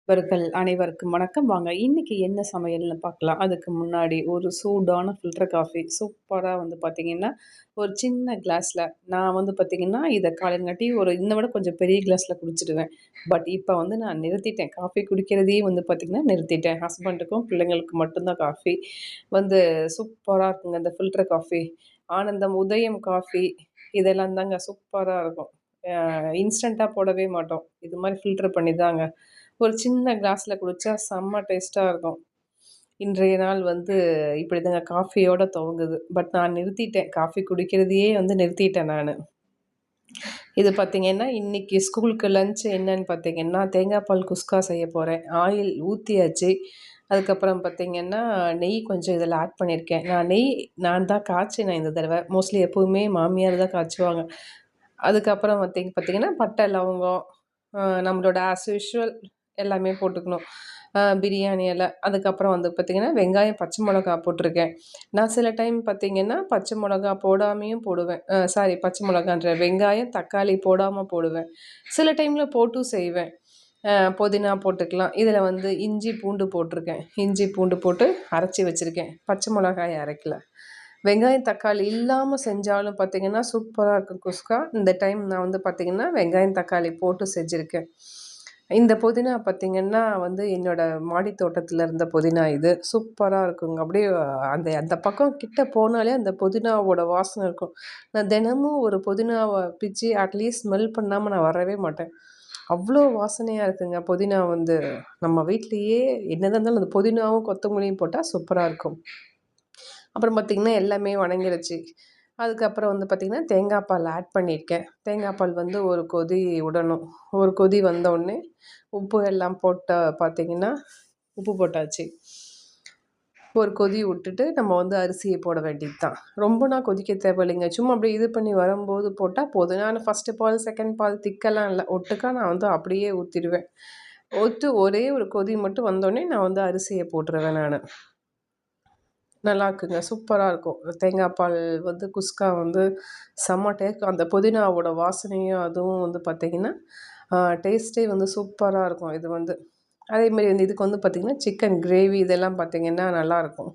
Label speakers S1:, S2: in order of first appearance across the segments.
S1: நண்பர்கள் அனைவருக்கும் வணக்கம். வாங்க இன்னைக்கு என்ன சமையல்னு பார்க்கலாம். அதுக்கு முன்னாடி ஒரு சூடான ஃபில்டர் காஃபி சூப்பரா வந்து பார்த்தீங்கன்னா, ஒரு சின்ன கிளாஸ்ல நான் வந்து பார்த்தீங்கன்னா, இத காலைலங்காட்டி ஒரு இன்ன விட கொஞ்சம் பெரிய கிளாஸ்ல குடிச்சிடுவேன். பட் இப்ப வந்து நான் நிறுத்திட்டேன். காஃபி குடிக்கிறதையே வந்து பார்த்தீங்கன்னா நிறுத்திட்டேன். ஹஸ்பண்டுக்கும், பிள்ளைங்களுக்கு மட்டும் தான் காஃபி. வந்து சூப்பரா இருக்குங்க இந்த ஃபில்டர் காஃபி. ஆனந்தம், உதயம் காஃபி இதெல்லாம் தாங்க சூப்பரா இருக்கும். இன்ஸ்டன்ட்டா போடவே மாட்டோம். இது மாரி ஃபில்டர் பண்ணி தாங்க. ஒரு சின்ன கிளாஸ்ல குடிச்சா செம்ம டேஸ்ட்டா இருக்கும். இன்றைய நாள் வந்து இப்படிதாங்க காஃபியோட துவங்குது. பட் நான் நிறுத்திட்டேன். காஃபி குடிக்கிறதையே வந்து நிறுத்திட்டேன் நானு. இது பார்த்தீங்கன்னா, இன்னைக்கு ஸ்கூலுக்கு லஞ்ச் என்னன்னு பார்த்தீங்கன்னா, தேங்காய் பால் குஸ்கா செய்ய போறேன். ஆயில் ஊத்தியாச்சு. அதுக்கப்புறம் பார்த்தீங்கன்னா, நெய் கொஞ்சம் இதில ஆட் பண்ணியிருக்கேன். நெய் நான் தான் காய்ச்சினேன் இந்த தடவ. மோஸ்ட்லி எப்பவுமே மாமியார் தான் காய்ச்சுவாங்க. அதுக்கப்புறம் பார்த்தீங்கன்னா, பட்டை, லவங்கம், நம்மளோட ஆஸ் யூசுவல் எல்லாமே போட்டுக்கணும். பிரியாணி இலை, அதுக்கப்புறம் வந்து பார்த்திங்கன்னா, வெங்காயம், பச்சை மிளகா போட்டிருக்கேன். நான் சில டைம் பார்த்திங்கன்னா, பச்சை மிளகா போடாமையும் போடுவேன். பச்சை மிளகான்றேன், வெங்காயம், தக்காளி போடாமல் போடுவேன். சில டைமில் போட்டும் செய்வேன். புதினா போட்டுக்கலாம். இதில் வந்து இஞ்சி, பூண்டு போட்டிருக்கேன். இஞ்சி, பூண்டு போட்டு அரைச்சி வச்சுருக்கேன். பச்சை மிளகாய் அரைக்கல. வெங்காயம், தக்காளி இல்லாமல் செஞ்சாலும் பார்த்திங்கன்னா, சூப்பராக இருக்கும் குஸ்கா. இந்த டைம் நான் வந்து பார்த்திங்கன்னா, வெங்காயம், தக்காளி போட்டு செஞ்சுருக்கேன். இந்த புதினா பார்த்திங்கன்னா வந்து என்னோட மாடி தோட்டத்தில் இருந்த புதினா இது. சூப்பராக இருக்குங்க. அப்படியே அந்த அந்த பக்கம் கிட்ட போனாலே அந்த புதினாவோட வாசனை இருக்கும். நான் தினமும் ஒரு புதினாவை பிச்சு அட்லீஸ்ட் ஸ்மெல் பண்ணாமல் நான் வரவே மாட்டேன். அவ்வளோ வாசனையாக இருக்குங்க புதினா வந்து. நம்ம வீட்லேயே என்னதான் இருந்தாலும் அந்த புதினாவும் கொத்தமல்லியும் போட்டால் சூப்பராக இருக்கும். அப்புறம் பார்த்திங்கன்னா எல்லாமே வணங்கிடுச்சு. அதுக்கப்புறம் வந்து பார்த்திங்கன்னா, தேங்காய் பால் ஆட் பண்ணியிருக்கேன். தேங்காய் பால் வந்து ஒரு கொதி விடணும். ஒரு கொதி வந்தோடனே உப்பு எல்லாம் போட்டு பார்த்திங்கன்னா, உப்பு போட்டாச்சு. ஒரு கொதி விட்டுட்டு நம்ம வந்து அரிசியை போட வேண்டியது தான். ரொம்பனா கொதிக்க தேவையில்லைங்க. சும்மா அப்படியே இது பண்ணி வரும்போது போட்டால் போதும். நான் ஃபஸ்ட்டு பால், செகண்ட் பால் திக்கெல்லாம் இல்லை. ஒட்டுக்கா நான் வந்து அப்படியே ஊற்றிடுவேன். ஒரே ஒரு கொதி மட்டும் வந்தோடனே நான் வந்து அரிசியை போட்டுருவேன் நான். நல்லாயிருக்குங்க. சூப்பராக இருக்கும். தேங்காய் பால் வந்து குஸ்கா வந்து செம்ம டேஸ்ட். அந்த புதினாவோட வாசனையும் அதுவும் வந்து பார்த்திங்கன்னா, டேஸ்ட்டே வந்து சூப்பராக இருக்கும் இது வந்து. அதேமாரி வந்து இதுக்கு வந்து பார்த்திங்கன்னா, சிக்கன் கிரேவி இதெல்லாம் பார்த்திங்கன்னா நல்லாயிருக்கும்.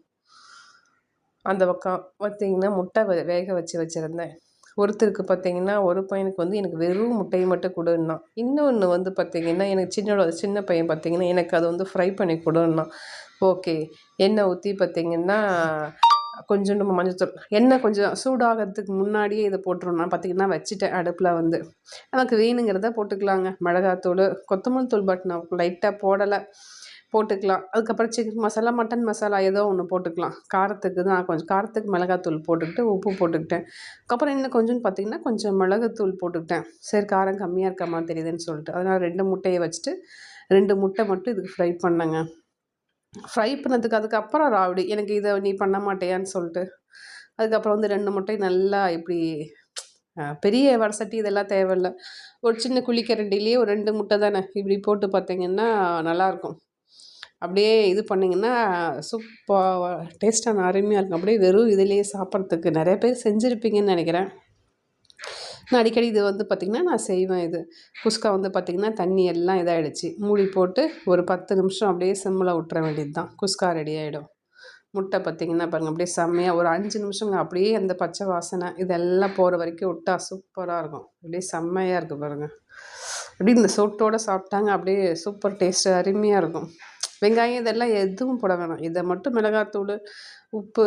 S1: அந்த பக்கம் பார்த்திங்கன்னா, முட்டை வேக வச்சு வச்சுருந்தேன். ஒருத்தருக்கு பார்த்திங்கன்னா, ஒரு பையனுக்கு வந்து எனக்கு வெறும் முட்டையை மட்டும் குடுன்னான். இன்னொன்று வந்து பார்த்திங்கன்னா, எனக்கு சின்ன பையன் பார்த்திங்கன்னா, எனக்கு அது வந்து ஃப்ரை பண்ணி குடுன்னான். ஓகே. எண்ணெய் ஊற்றி பார்த்திங்கன்னா, கொஞ்சோண்டு மஞ்சள்தூள், எண்ணெய் கொஞ்சம் சூடாகிறதுக்கு முன்னாடியே இதை போட்டுருணும். நான் பார்த்திங்கன்னா வச்சுட்டேன் அடுப்பில் வந்து. நமக்கு வேணுங்கிறத போட்டுக்கலாங்க. மிளகாத்தூள், கொத்தமல்லி தூள் பட் நான் லைட்டாக போடலை. போட்டுக்கலாம். அதுக்கப்புறம் சிக்கன் மசாலா, மட்டன் மசாலா ஏதோ ஒன்று போட்டுக்கலாம். காரத்துக்கு தான் கொஞ்சம் காரத்துக்கு மிளகாத்தூள் போட்டுக்கிட்டு, உப்பு போட்டுக்கிட்டேன். அதுக்கப்புறம் இன்னும் கொஞ்சோன்னு பார்த்திங்கன்னா, கொஞ்சம் மிளகுத்தூள் போட்டுக்கிட்டேன். சரி காரம் கம்மியாக இருக்க மாதிரி தெரியுதுன்னு சொல்லிட்டு. அதனால் 2 முட்டையை வச்சுட்டு 2 முட்டை மட்டும் இதுக்கு ஃப்ரை பண்ணேங்க. ஃப்ரை பண்ணதுக்கு அதுக்கப்புறம் ராவடி எனக்கு இதை நீ பண்ண மாட்டேயான்னு சொல்லிட்டு, அதுக்கப்புறம் வந்து 2 முட்டை நல்லா இப்படி பெரிய வடசட்டி இதெல்லாம் தேவையில்ல. ஒரு சின்ன குழிக்கரண்டிலேயே ஒரு 2 முட்டை தானே இப்படி போட்டு பார்த்திங்கன்னா நல்லாயிருக்கும். அப்படியே இது பண்ணிங்கன்னா டேஸ்ட்டான அருமையாக இருக்கும். அப்படியே வெறும் இதிலேயே சாப்பிட்றதுக்கு நிறைய பேர் செஞ்சுருப்பீங்கன்னு நினைக்கிறேன். நான் அடிக்கடி இது வந்து பார்த்திங்கன்னா நான் செய்வேன். இது குஸ்கா வந்து பார்த்திங்கன்னா தண்ணி எல்லாம் இதாகிடுச்சு. மூடி போட்டு ஒரு 10 நிமிஷம் அப்படியே சிம்மில் விட்டுற வேண்டியது தான். குஸ்கா ரெடி ஆகிடும். முட்டை பார்த்திங்கன்னா பாருங்கள் அப்படியே செம்மையாக ஒரு 5 நிமிஷங்க அப்படியே அந்த பச்சை வாசனை இதெல்லாம் போகிற வரைக்கும் விட்டா சூப்பராக இருக்கும். அப்படியே செம்மையாக இருக்குது பாருங்கள். அப்படியே இந்த சோட்டோடு சாப்பிட்டாங்க அப்படியே சூப்பர் டேஸ்ட்டு அருமையாக இருக்கும். வெங்காயம் இதெல்லாம் எதுவும் போட வேணாம். இதை மட்டும் மிளகாத்தூள், உப்பு,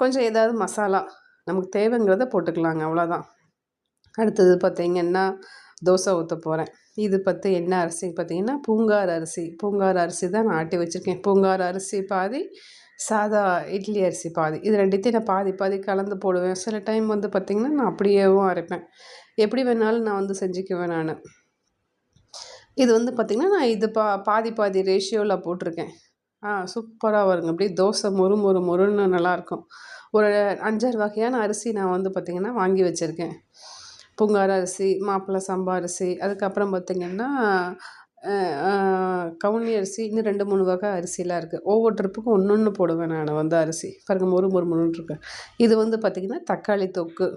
S1: கொஞ்சம் ஏதாவது மசாலா நமக்கு தேவைங்கிறத போட்டுக்கலாங்க. அவ்வளோதான். அடுத்தது பார்த்திங்கன்னா தோசை ஊற்ற போகிறேன். இது என்ன அரிசி பார்த்திங்கன்னா பூங்கார் அரிசி தான் நான் ஆட்டி வச்சுருக்கேன். பூங்கார் அரிசி பாதி, சாதா இட்லி அரிசி பாதி. இது ரெண்டுத்தையும் நான் பாதி பாதி கலந்து போடுவேன். சில டைம் வந்து பார்த்திங்கன்னா நான் அப்படியேவும் அரைப்பேன். எப்படி வேணாலும் நான் வந்து செஞ்சுக்குவேன் நான். இது வந்து பார்த்திங்கன்னா நான் இது பாதி பாதி ரேஷியோவில் போட்டிருக்கேன். சூப்பராக வருங்க. அப்படியே தோசை மொறுன்னு நல்லாயிருக்கும். ஒரு 5, 6 வகையான அரிசி நான் வந்து பார்த்திங்கன்னா வாங்கி வச்சுருக்கேன். பூங்கார் அரிசி, மாப்பிள்ளை சம்பா அரிசி, அதுக்கப்புறம் பார்த்திங்கன்னா கவுனி அரிசி, இன்னும் 2, 3 வகை அரிசிலாம் இருக்குது. ஒவ்வொரு ட்ரிப்புக்கும் ஒன்று போடுவேன் நான் வந்து அரிசி. பாருங்கள் மொறுன்னு இருக்கு. இது வந்து பார்த்திங்கன்னா தக்காளி தொக்கு.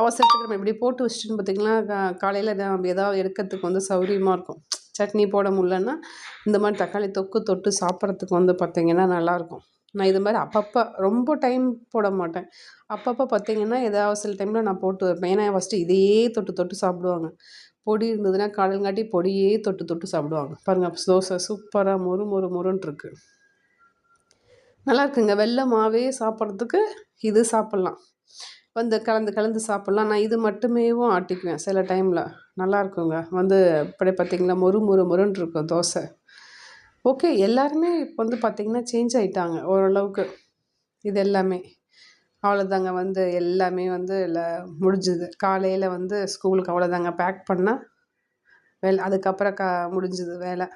S1: அவசரத்துக்கு நம்ம இப்படி போட்டு வச்சுட்டுன்னு பார்த்திங்கன்னா காலையில் நம்ம ஏதாவது எடுக்கிறதுக்கு வந்து சௌகரியமாக இருக்கும். சட்னி போட முடியலன்னா இந்த மாதிரி தக்காளி தொக்கு தொட்டு சாப்பிட்றதுக்கு வந்து பார்த்திங்கன்னா நல்லாயிருக்கும். நான் இது மாதிரி அப்பப்போ ரொம்ப டைம் போட மாட்டேன். அப்பப்போ பார்த்திங்கன்னா ஏதாவது சில டைமில் நான் போட்டு வைப்பேன். ஏன்னா ஃபஸ்ட்டு இதையே தொட்டு தொட்டு சாப்பிடுவாங்க. பொடி இருந்ததுன்னா காலங்காட்டி பொடியே தொட்டு தொட்டு சாப்பிடுவாங்க. பாருங்கள், தோசை சூப்பராக மொறு மொறு மொறுன்னு இருக்குது. நல்லா இருக்குங்க. வெள்ளை மாவே சாப்பிட்றதுக்கு இது சாப்பிட்லாம். வந்து கலந்து கலந்து சாப்பிட்லாம். நான் இது மட்டுமேவும் ஆட்டிக்குவேன் சில டைமில். நல்லாயிருக்குங்க. வந்து அப்படியே பார்த்திங்கன்னா மொறு மொறு மொறுன்னு இருக்கும் தோசை. ஓகே, எல்லாருமே இப்போ வந்து பார்த்திங்கன்னா சேஞ்ச் ஆகிட்டாங்க ஓரளவுக்கு. இது எல்லாமே அவ்வளோதாங்க. வந்து எல்லாமே வந்து முடிஞ்சுது. காலையில் வந்து ஸ்கூலுக்கு அவ்வளோதாங்க பேக் பண்ணால் வேலை. அதுக்கப்புறம் முடிஞ்சுது வேலை.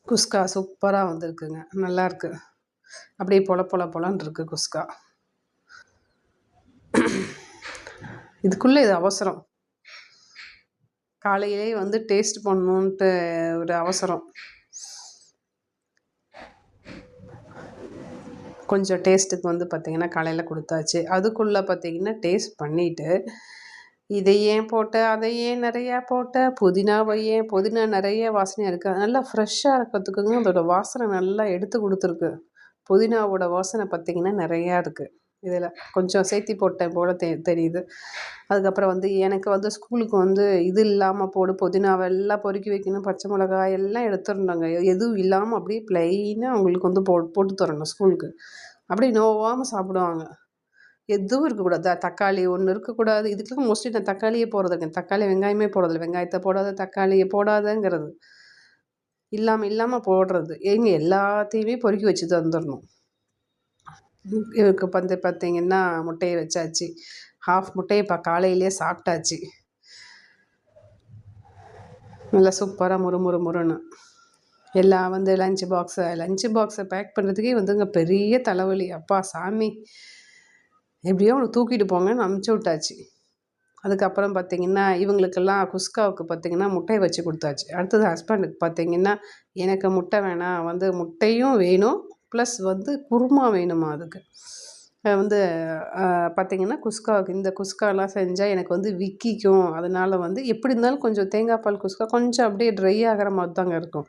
S1: குஸ்கா சூப்பராக வந்திருக்குங்க. நல்லாயிருக்கு. அப்படியே பொல பொல பொலன்னு இருக்குது குஸ்கா. இதுக்குள்ளே இது அவசரம். காலையிலே வந்து டேஸ்ட் பண்ணணுன்ட்டு ஒரு அவசரம். கொஞ்சம் டேஸ்ட்டுக்கு வந்து பார்த்திங்கன்னா காலையில் கொடுத்தாச்சு. அதுக்குள்ளே பார்த்திங்கன்னா டேஸ்ட் பண்ணிவிட்டு இதை ஏன் போட்ட, அதை ஏன் நிறையா போட்ட, புதினா நிறைய வாசனையாக இருக்குது. நல்லா ஃப்ரெஷ்ஷாக இருக்கிறதுக்குங்க அதோட வாசனை நல்லா எடுத்து கொடுத்துருக்கு. புதினாவோட வாசனை பார்த்திங்கன்னா நிறையா இருக்குது. இதில் கொஞ்சம் சேர்த்தி போட்டேன் போல் தெரியுது. அதுக்கப்புறம் வந்து எனக்கு வந்து ஸ்கூலுக்கு வந்து இது இல்லாமல் போடு, புதினாவெல்லாம் பொறுக்கி வைக்கணும், பச்சை மிளகாய் எல்லாம் எடுத்துடணுங்க. எதுவும் இல்லாமல் அப்படியே ப்ளைனாக அவங்களுக்கு வந்து போட்டு தரணும் ஸ்கூலுக்கு. அப்படியே நோவாமல் சாப்பிடுவாங்க. எதுவும் இருக்கக்கூடாது. தக்காளி ஒன்று இருக்கக்கூடாது. இதுக்கெல்லாம் மோஸ்ட்லி நான் தக்காளியே போடுறதில்லைங்க. தக்காளி வெங்காயமே போடுறதில்ல. வெங்காயத்தை போடாத, தக்காளியை போடாதங்கிறது. இல்லாமல் போடுறது. எல்லாத்தையுமே பொறுக்கி வச்சு தந்துடணும். இதுக்கு வந்து பார்த்திங்கன்னா முட்டையை வச்சாச்சு. ஹாஃப் முட்டையை காலையிலே சாப்பிட்டாச்சு. நல்லா சூப்பராக முறு முறு முறுன்னு எல்லாம் வந்து லஞ்சு பாக்ஸை பேக் பண்ணுறதுக்கே வந்துங்க பெரிய தலைவலி. அப்பா சாமி, எப்படியோ ஒன்று தூக்கிட்டு போங்கன்னு அமுச்சு விட்டாச்சு. அதுக்கப்புறம் பார்த்திங்கன்னா இவங்களுக்கெல்லாம் குஸ்காவுக்கு பார்த்திங்கன்னா முட்டையை வச்சு கொடுத்தாச்சு. அடுத்தது ஹஸ்பண்டுக்கு பார்த்திங்கன்னா எனக்கு முட்டை வேணாம், வந்து முட்டையும் வேணும், ப்ளஸ் வந்து குருமா வேணுமா. அதுக்கு வந்து பார்த்திங்கன்னா குஸ்காவுக்கு இந்த குஸ்காலாம் செஞ்சால் எனக்கு வந்து விக்கிக்கும். அதனால் வந்து எப்படி இருந்தாலும் கொஞ்சம் தேங்காய் பால் குஸ்கா கொஞ்சம் அப்படியே ட்ரை ஆகிற மாதிரி தாங்க இருக்கும்.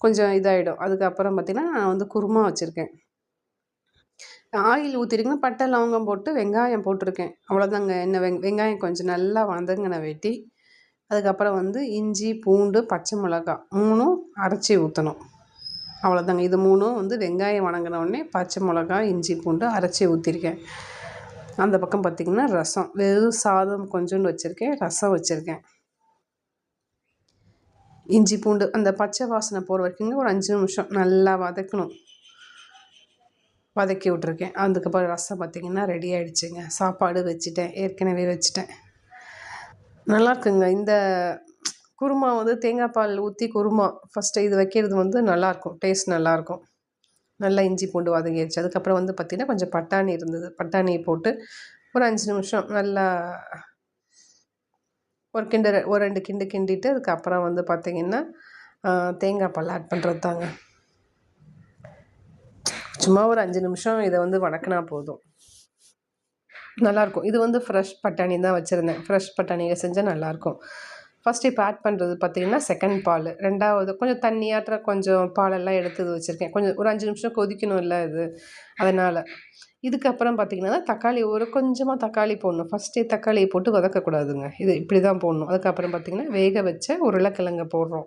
S1: கொஞ்சம் இதாகிடும். அதுக்கப்புறம் பார்த்திங்கன்னா நான் வந்து குருமா வச்சுருக்கேன். ஆயில் ஊற்றிருக்கேன். பட்டை லவங்கம் போட்டு வெங்காயம் போட்டிருக்கேன். அவ்வளோதாங்க. என்ன வெங்காயம் கொஞ்சம் நல்லா வதங்கின வெட்டி, அதுக்கப்புறம் வந்து இஞ்சி பூண்டு பச்சை மிளகாய் 3ம் அரைச்சி ஊற்றணும். அவ்வளோதாங்க. இது 3ம் வந்து வெங்காயம் வதங்கின உடனே பச்சை மிளகாய் இஞ்சி பூண்டு அரைச்சி ஊற்றிருக்கேன். அந்த பக்கம் பார்த்திங்கன்னா ரசம், வெறும் சாதம் கொஞ்சோண்டு வச்சுருக்கேன், ரசம் வச்சுருக்கேன். இஞ்சி பூண்டு அந்த பச்சை வாசனை போகிற வரைக்குங்க ஒரு 5 நிமிஷம் நல்லா வதக்கி விட்ருக்கேன். அதுக்கப்புறம் ரசம் பார்த்திங்கன்னா ரெடி ஆகிடுச்சுங்க. சாப்பாடு ஏற்கனவே வச்சுட்டேன். நல்லாயிருக்குங்க. இந்த குருமா வந்து தேங்காய் பால் ஊற்றி குருமா ஃபஸ்ட்டு இது வைக்கிறது வந்து நல்லாயிருக்கும். டேஸ்ட் நல்லாயிருக்கும். நல்லா இஞ்சி பூண்டு வதங்கிடுச்சு. அதுக்கப்புறம் வந்து பார்த்திங்கன்னா கொஞ்சம் பட்டாணி இருந்தது. பட்டாணியை போட்டு ஒரு 5 நிமிஷம் நல்லா ஒரு 2 கிண்டிட்டு அதுக்கப்புறம் வந்து பார்த்திங்கன்னா தேங்காய் பால் ஆட் பண்ணுறது தாங்க. சும்மா ஒரு 5 நிமிஷம் இதை வந்து வதக்கினா போதும். நல்லாயிருக்கும். இது வந்து ஃப்ரெஷ் பட்டாணி தான் வச்சுருந்தேன். ஃப்ரெஷ் பட்டாணியில் செஞ்சால் நல்லாயிருக்கும். ஃபஸ்ட்டு இப்போ ஆட் பண்ணுறது பார்த்திங்கன்னா செகண்ட் பால். 2வது கொஞ்சம் தண்ணியாட்ட கொஞ்சம் பாலெல்லாம் எடுத்து வச்சுருக்கேன். கொஞ்சம் ஒரு 5 நிமிஷம் கொதிக்கணும் இல்லை இது, அதனால். இதுக்கப்புறம் பார்த்திங்கன்னா தக்காளி ஒரு கொஞ்சமாக தக்காளி போடணும். ஃபஸ்ட்டே தக்காளியை போட்டு வதக்கக்கூடாதுங்க. இது இப்படி தான் போடணும். அதுக்கப்புறம் பார்த்திங்கன்னா வேக வச்ச உருளைக்கிழங்க போடுறோம்.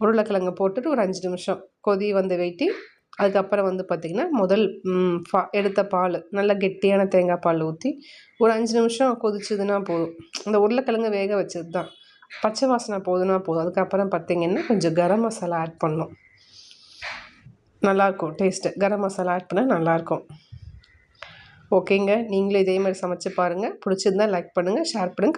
S1: உருளைக்கிழங்க போட்டுட்டு ஒரு 5 நிமிஷம் கொதி வந்து வெயிட்டி, அதுக்கப்புறம் வந்து பார்த்திங்கன்னா எடுத்த பால் நல்லா கெட்டியான தேங்காய் பால் ஊற்றி ஒரு 5 நிமிஷம் கொதிச்சதுன்னா போதும். அந்த உருளைக்கிழங்கு வேக வச்சது தான், பச்சை வாசனை போதுன்னா போதும். அதுக்கப்புறம் பார்த்திங்கன்னா கொஞ்சம் கரம் மசாலா ஆட் பண்ணணும். நல்லாயிருக்கும் டேஸ்ட்டு. கரம் மசாலா ஆட் பண்ணால் நல்லாயிருக்கும். ஓகேங்க, நீங்களும் இதே மாதிரி சமைச்சு பாருங்கள். பிடிச்சிருந்தா லைக் பண்ணுங்கள், ஷேர் பண்ணுங்கள்.